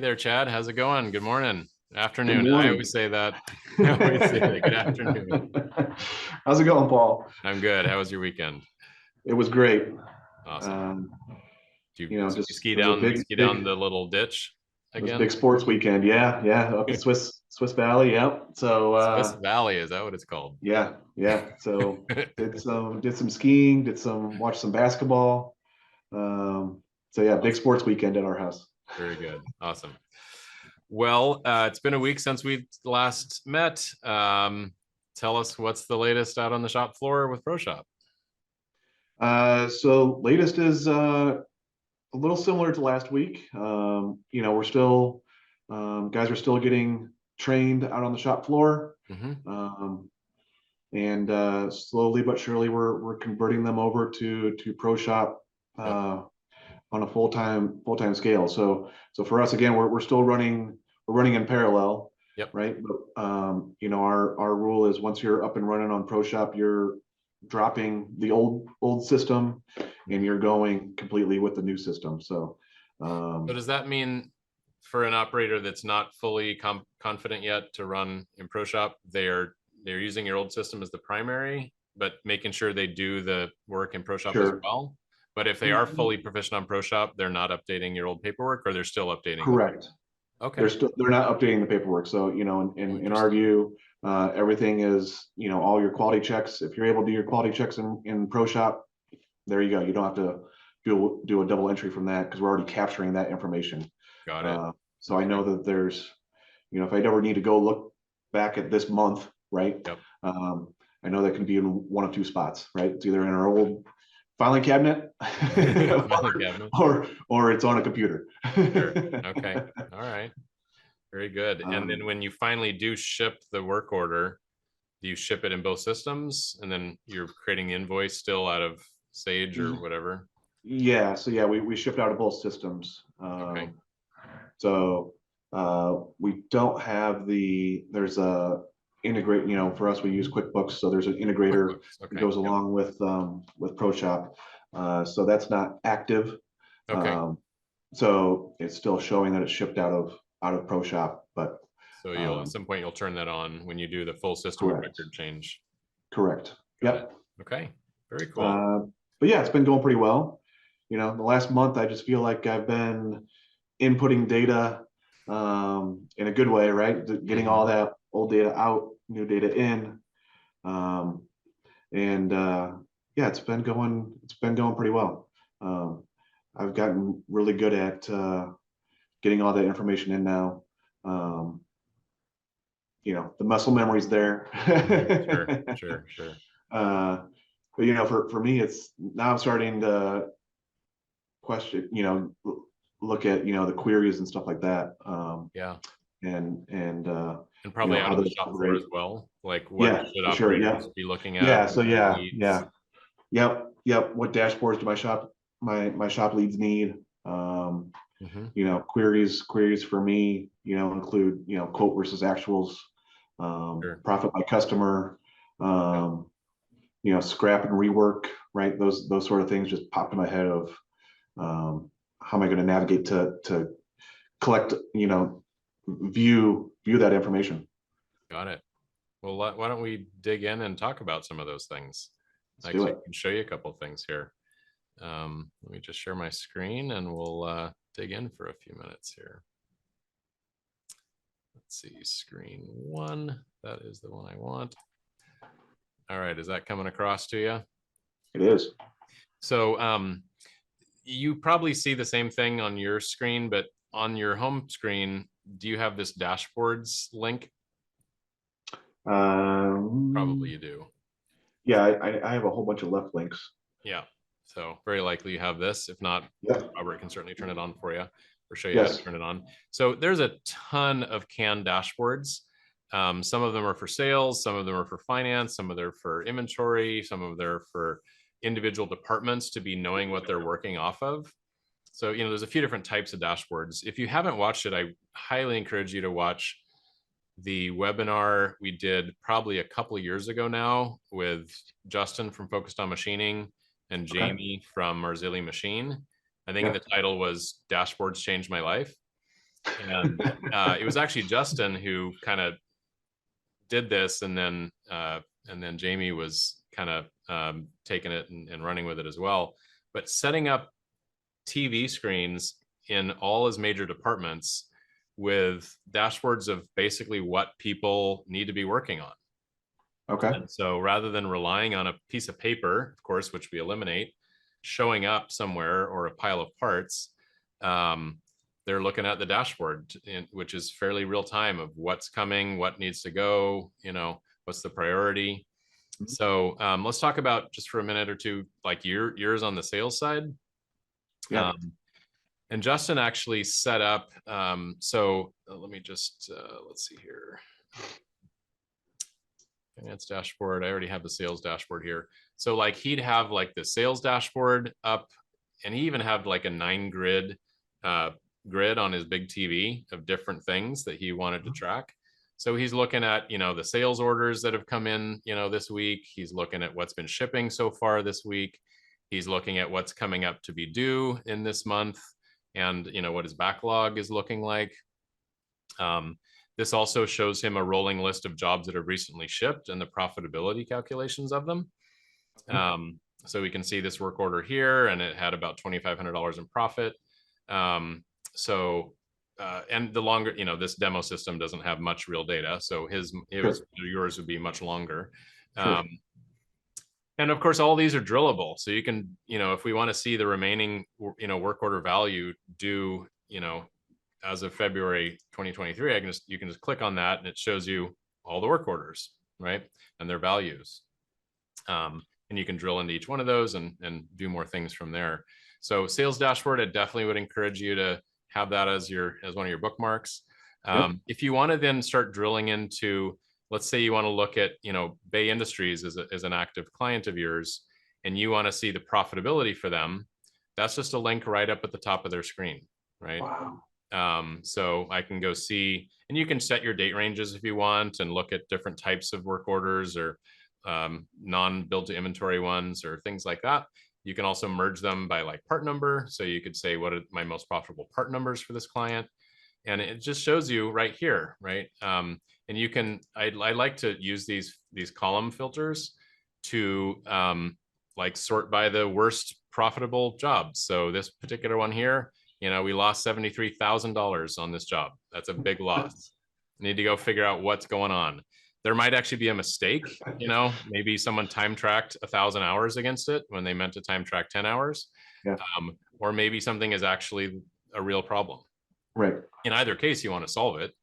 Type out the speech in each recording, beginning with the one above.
there, Chad. How's it going? Good morning. Good Afternoon. I morning. always say that. I always say that. Good afternoon. How's it going, Paul? I'm good. How was your weekend? It was great. Awesome. Um, Do you, just ski it was a down big, ski big, down the little ditch it was a again? big sports weekend. Yeah, yeah, up in Swiss Valley. Yep. So, Swiss Valley, is that what it's called? yeah, yeah. So did some skiing, watched some basketball. So yeah, big Awesome. sports weekend at our house. Very good. Awesome. Well, it's been a week since we last met. Tell us what's the latest out on the shop floor with ProShop. So latest is a little similar to last week. We're still guys are still getting trained out on the shop floor. Mm-hmm. And slowly but surely we're converting them over to ProShop Yep. On a full-time scale. So for us again, we're still running in parallel, Yep. right? But our rule is once you're up and running on ProShop, you're dropping the old system and you're going completely with the new system. So So does that mean for an operator that's not fully confident yet to run in ProShop, they're using your old system as the primary, but making sure they do the work in ProShop as sure. well? But if they are fully proficient on ProShop, they're not updating your old paperwork, or they're still updating the Correct. Okay. They're not updating the paperwork. So, in our Interesting. view, everything is, all your quality checks. If you're able to do your quality checks in ProShop, there you go. You don't have to do a double entry from that because we're already capturing that information. Got it. So I Okay. know that there's, if I ever need to go look back at this month, right? Yep. I know that can be in one of two spots, right? It's either in our old filing cabinet Filing cabinet. or it's on a computer. Sure. Okay. All right. Very good. And then Um, when you finally do ship the work order, do you ship it in both systems and then you're creating the invoice still out of Sage or whatever? yeah, so yeah, we shipped out of both systems. Okay. So we don't have there's a integrate, for us, we use QuickBooks. So there's an integrator QuickBooks. that Okay. goes Yep. along with ProShop. So that's not active. Okay. So it's still showing that it's shipped out of ProShop, but So you'll at some point you'll turn that on when you do the full system of correct. record change. Correct. Got it. Yep. Okay. Very cool. Uh, but yeah, it's been going pretty well. The last month, I just feel like I've been inputting data in a good way, right? Getting all Mhm. that old data out, new data in, um, and yeah, it's been going pretty well. Um, I've gotten really good at getting all that information in now. Um, the muscle memory's there. Sure. Sure. Sure. uh, but for me, it's now I'm starting to question, look at the queries and stuff like that, Yeah. and And probably out how on they the shop floor operate. as well. Like what Yeah, should for sure. Yeah, operators be looking at? yeah. What So are their yeah, needs? yeah, yep. What dashboards do my shop leads need? Hmm. Queries for me, include quote versus actuals, Sure. profit by customer, Yep. um, scrap and rework, right? Those sort of things just popped in my head of how am I going to navigate to collect, view that information. Got it. Well, why don't we dig in and talk about some of those things? Let's do Actually, it. I can show you a couple of things here. Let me just share my screen and we'll dig in for a few minutes here. Let's see, screen one. That is the one I want. All right, is that coming across to you? It is. So you probably see the same thing on your screen, but on your home screen, do you have this dashboards link? Probably Um, you do. yeah, I have a whole bunch of left links. Yeah. So very likely you have this. If not, Yeah. Robert can certainly turn it on for you or show you how to Yes. turn it on. So there's a ton of canned dashboards. Some of them are for sales, some of them are for finance, some of them are for inventory, some of them are for individual departments to be knowing what they're working off of. So, there's a few different types of dashboards. If you haven't watched it, I highly encourage you to watch the webinar we did probably a couple of years ago now with Justin from Focused on Machining and Okay. Jamie from Marzilli Machine. I think Yeah. the title was Dashboards Changed My Life. And it was actually Justin who kind of did this, and then Jamie was kind of taking it and running with it as well. But setting up TV screens in all his major departments with dashboards of basically what people need to be working on. Okay. And so rather than relying on a piece of paper, of course, which we eliminate, showing up somewhere or a pile of parts, they're looking at the dashboard, which is fairly real time of what's coming, what needs to go, what's the priority. So let's talk about just for a minute or two, like yours on the sales side. Yeah. And Justin actually set up, so let me just, let's see here. Finance dashboard. I already have the sales dashboard here. So like he'd have like the sales dashboard up, and he even have like a 9-grid grid on his big TV of different things that he wanted to track. So he's looking at, the sales orders that have come in, this week. He's looking at what's been shipping so far this week. He's looking at what's coming up to be due in this month, and what his backlog is looking like. This also shows him a rolling list of jobs that have recently shipped and the profitability calculations of them. So we can see this work order here, and it had about $2,500 in profit. And the longer, this demo system doesn't have much real data, so yours would be much longer. Sure. And of course, all these are drillable. So you can, if we want to see the remaining, work order value due, as of February 2023, you can just click on that, and it shows you all the work orders, right? And their values. And you can drill into each one of those and do more things from there. So sales dashboard, I definitely would encourage you to have that as one of your bookmarks. If you want to then start drilling into, let's say you want to look at, Bay Industries as an active client of yours, and you want to see the profitability for them, that's just a link right up at the top of their screen, right? Wow. So I can go see, and you can set your date ranges if you want and look at different types of work orders or non-build to inventory ones or things like that. You can also merge them by like part number. So you could say, what are my most profitable part numbers for this client? And it just shows you right here, right? And you can, I like to use these column filters to like sort by the worst profitable jobs. So this particular one here, we lost $73,000 on this job. That's a big loss. Need to go figure out what's going on. There might actually be a mistake, maybe someone time tracked 1,000 hours against it when they meant to time track 10 hours. Yeah. Or maybe something is actually a real problem. Right. In either case, you want to solve it.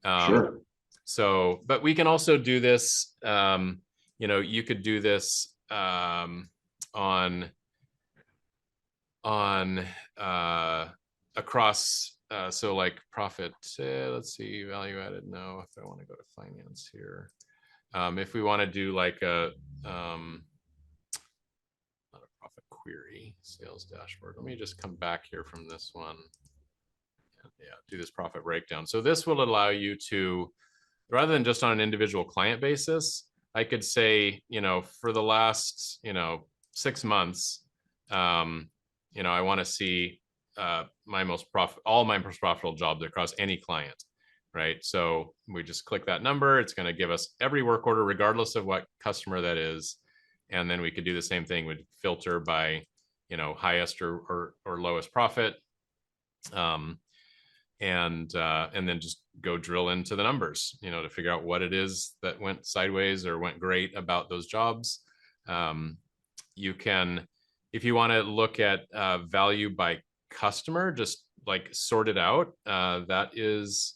Sure. So, but we can also do this, you could do this across, so like profit, let's see, value added. No, if I want to go to finance here, if we want to do like not a profit query, sales dashboard, let me just come back here from this one. Yeah, do this profit breakdown. So this will allow you to, rather than just on an individual client basis, I could say, for the last, 6 months, I want to see all my most profitable jobs across any client, right? So we just click that number. It's going to give us every work order, regardless of what customer that is. And then we could do the same thing. We'd filter by, highest or lowest profit. And then just go drill into the numbers, to figure out what it is that went sideways or went great about those jobs. You can, if you want to look at value by customer, just like sort it out. That is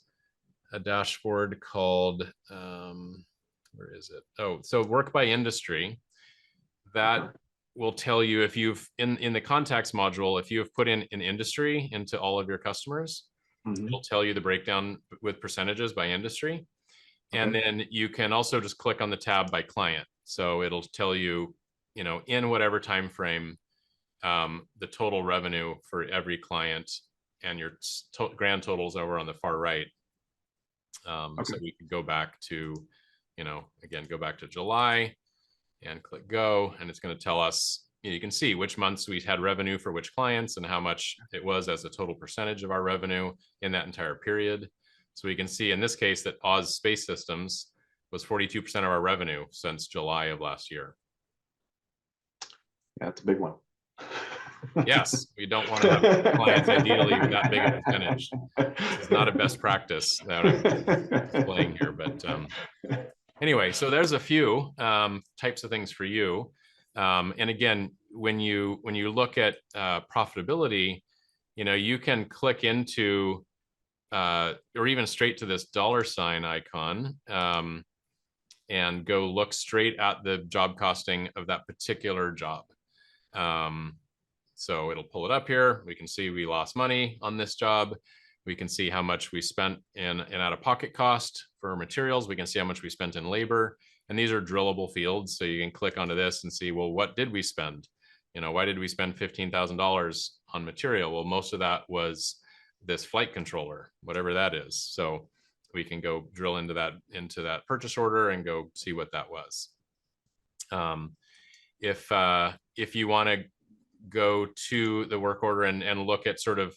a dashboard called, where is it? Oh, so work by industry. That will tell you if you've, in the contacts module, if you have put in an industry into all of your customers, it'll tell you the breakdown with percentages by industry. And then you can also just click on the tab by client. So it'll tell you, in whatever time frame, the total revenue for every client, and your grand totals over on the far right. So we could go back to, again, go back to July and click go, and it's going to tell us, you can see which months we had revenue for which clients and how much it was as a total percentage of our revenue in that entire period. So we can see in this case that Oz Space Systems was 42% of our revenue since July of last year. Yeah, it's a big one. Yes, we don't want to have clients ideally with that big a percentage. This is not a best practice that I'm displaying here, but anyway, so there's a few types of things for you. And again, when you look at profitability, you can click into or even straight to this $ icon and go look straight at the job costing of that particular job. So it'll pull it up here. We can see we lost money on this job. We can see how much we spent in an out-of-pocket cost for materials. We can see how much we spent in labor. And these are drillable fields. So you can click onto this and see, well, what did we spend? Why did we spend $15,000 on material? Well, most of that was this flight controller, whatever that is. So we can go drill into that purchase order and go see what that was. If you want to go to the work order and look at sort of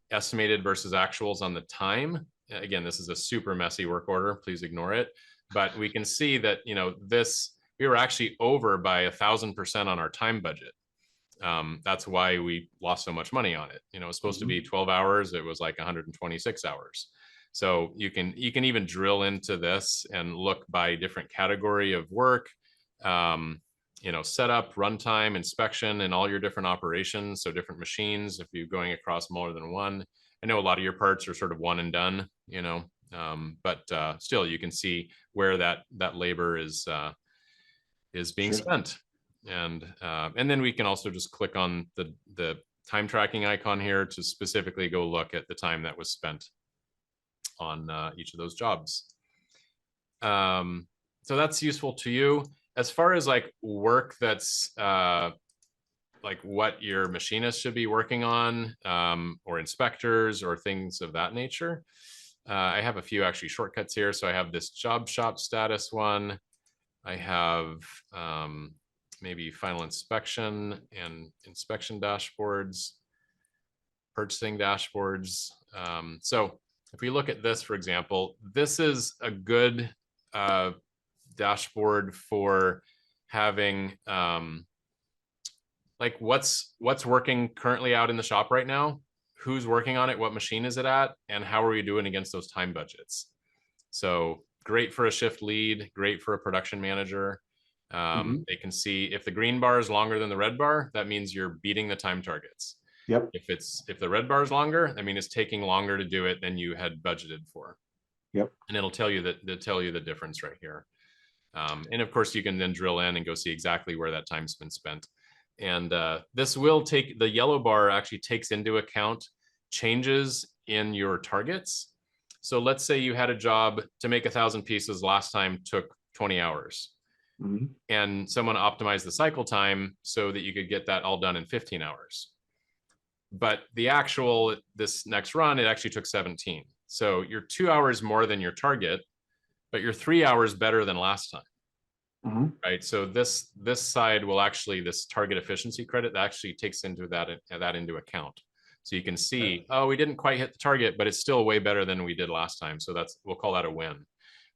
estimated versus actuals on the time, again, this is a super messy work order, please ignore it, but we can see that we were actually over by 1,000% on our time budget. That's why we lost so much money on it. It's supposed to be 12 hours, it was like 126 hours. So you can even drill into this and look by different category of work, setup, runtime, inspection, and all your different operations. So different machines, if you're going across more than one. I know a lot of your parts are sort of one and done, but still you can see where that labor is being spent. And then we can also just click on the time tracking icon here to specifically go look at the time that was spent on each of those jobs. So that's useful to you. As far as like work that's like what your machinist should be working on, or inspectors or things of that nature, I have a few actually shortcuts here. So I have this job shop status one. I have maybe final inspection and inspection dashboards, purchasing dashboards. So if we look at this, for example, this is a good dashboard for having like what's working currently out in the shop right now, who's working on it, what machine is it at, and how are we doing against those time budgets. So great for a shift lead, great for a production manager. They can see if the green bar is longer than the red bar, that means you're beating the time targets. Yep. If the red bar is longer, I mean, it's taking longer to do it than you had budgeted for. Yep. And it'll tell you the difference right here. And of course, you can then drill in and go see exactly where that time's been spent. And this will take, the yellow bar actually takes into account changes in your targets. So let's say you had a job to make 1,000 pieces last time took 20 hours. And someone optimized the cycle time so that you could get that all done in 15 hours. But the actual, this next run, it actually took 17. So you're 2 hours more than your target, but you're 3 hours better than last time. Right. So this side will actually, this target efficiency credit that actually takes into that into account. So you can see, oh, we didn't quite hit the target, but it's still way better than we did last time. So we'll call that a win,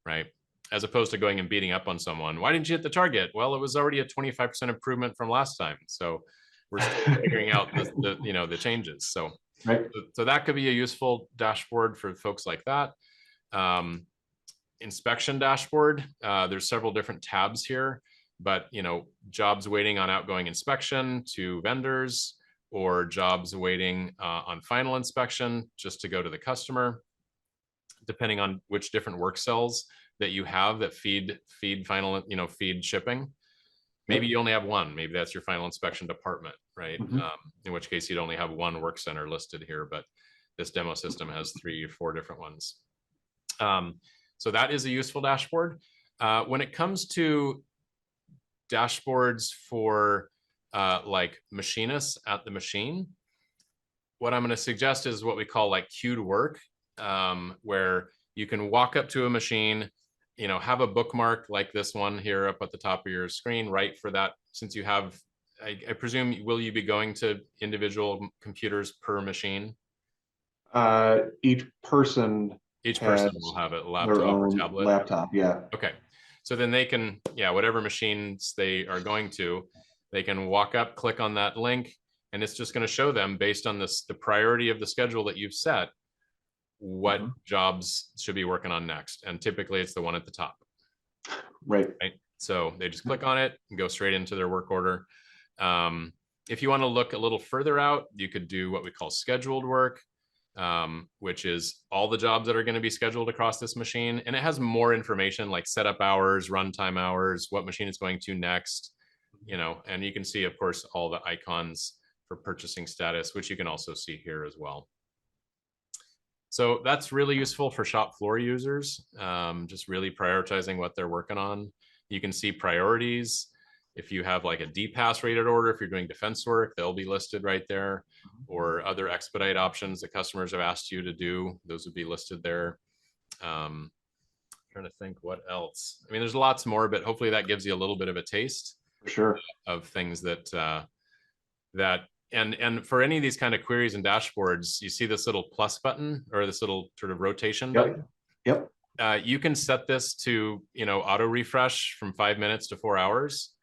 right? As opposed to going and beating up on someone. Why didn't you hit the target? Well, it was already a 25% improvement from last time. So we're still figuring out the changes. So, so that could be a useful dashboard for folks like that. Inspection dashboard. There's several different tabs here, but jobs waiting on outgoing inspection to vendors, or jobs waiting on final inspection just to go to the customer, depending on which different work cells that you have that feed final, feed shipping. Maybe you only have one. Maybe that's your final inspection department, right? In which case you'd only have one work center listed here, but this demo system has 3 or 4 different ones. So that is a useful dashboard. When it comes to dashboards for like machinists at the machine, what I'm going to suggest is what we call like queued work, where you can walk up to a machine, have a bookmark like this one here up at the top of your screen, right? For that, since you have I presume, will you be going to individual computers per machine? Each person Each has person will have a their laptop or own tablet. laptop. Yeah. Okay. So then they can, yeah, whatever machines they are going to, they can walk up, click on that link, and it's just going to show them based on this, the priority of the schedule that you've set, what jobs should be working on next. And typically it's the one at the top. Right. Right. So they just click on it and go straight into their work order. If you want to look a little further out, you could do what we call scheduled work, which is all the jobs that are going to be scheduled across this machine. And it has more information like setup hours, runtime hours, what machine it's going to next, you know, and you can see, of course, all the icons for purchasing status, which you can also see here as well. So that's really useful for shop floor users, just really prioritizing what they're working on. You can see priorities. If you have like a DPass rated order, if you're doing defense work, they'll be listed right there, or other expedite options that customers have asked you to do, those would be listed there. Trying to think what else. I mean, there's lots more, but hopefully that gives you a little bit of a taste For sure. of things that and for any of these kind of queries and dashboards, you see this little plus button or this little sort of rotation button. Yep. You can set this to, you know, auto refresh from 5 minutes to 4 hours,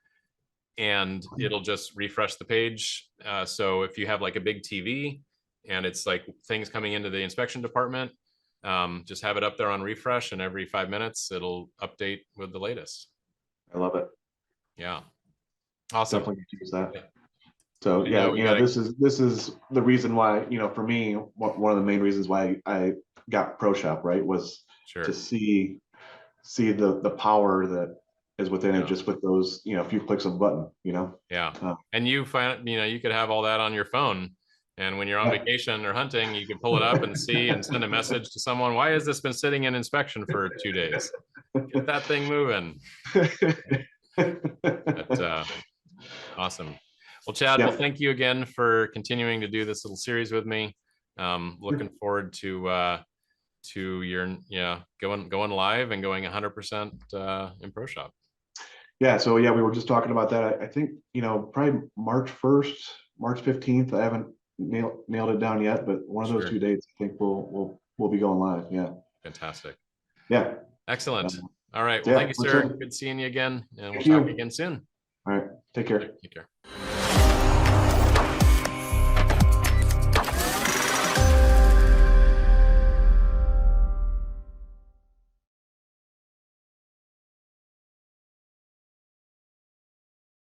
and it'll just refresh the page. So if you have like a big TV and it's like things coming into the inspection department, just have it up there on refresh, and every 5 minutes it'll update with the latest. I love it. Yeah. Awesome. Definitely use that. So I yeah, know, you know, this is the reason why, you know, for me, one of the main reasons why I got ProShop, right, was sure. to see the power that is within it just with those, you know, a few clicks of a button, you know. Yeah. And you find, you know, you could have all that on your phone, and when you're on vacation or hunting, you can pull it up and see and send a message to someone. Why has this been sitting in inspection for 2 days? Get that thing moving. But, awesome. Well, Chad, well, thank you again for continuing to do this little series with me. Looking forward to your, going live and going 100% in ProShop. Yeah, so yeah, we were just talking about that. I think, you know, probably March 1st, March 15th. I haven't nailed it down yet, but one of those 2 dates, I think we'll be going live. Yeah. Fantastic. Yeah. Excellent. All right. Well, thank you, sir. Good seeing you again, and we'll talk again soon. All right. Take care. Take care.